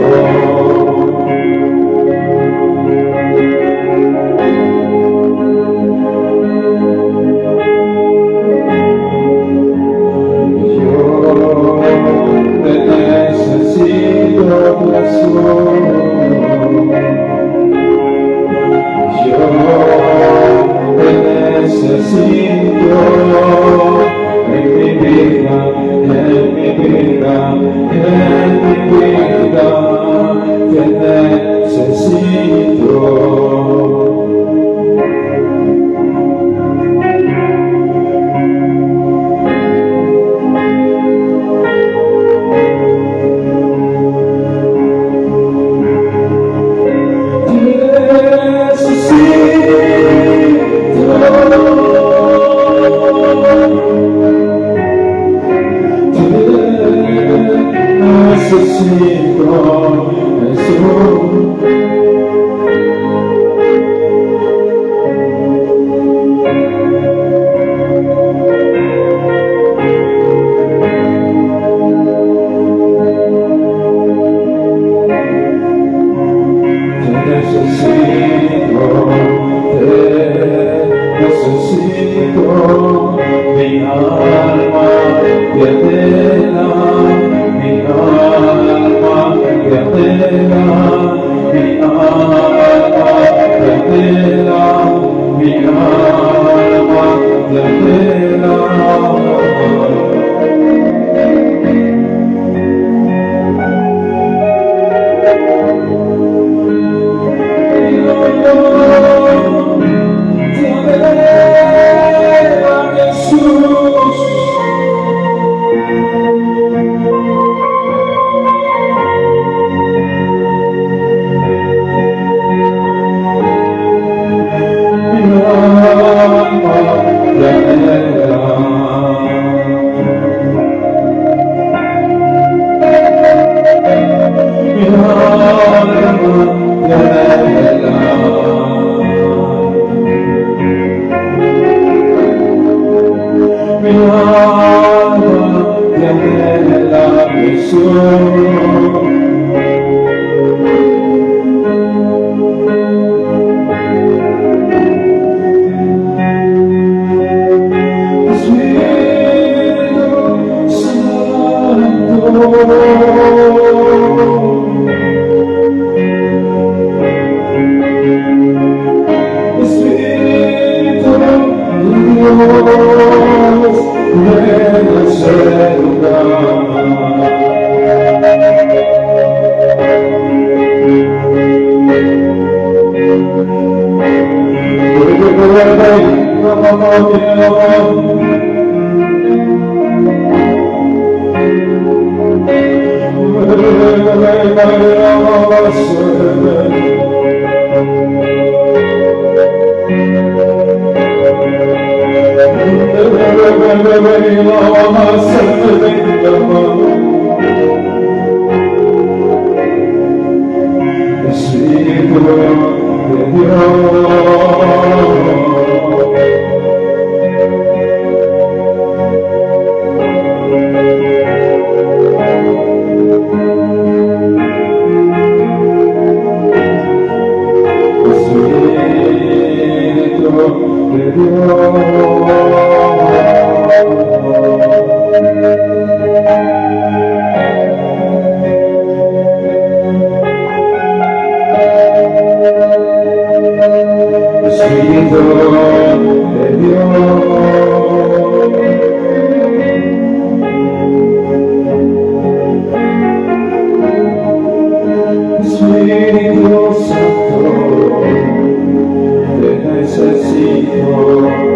Speaker 2: Espíritu de Dios. de Espíritu de Dios. Espíritu Santo, te necesito.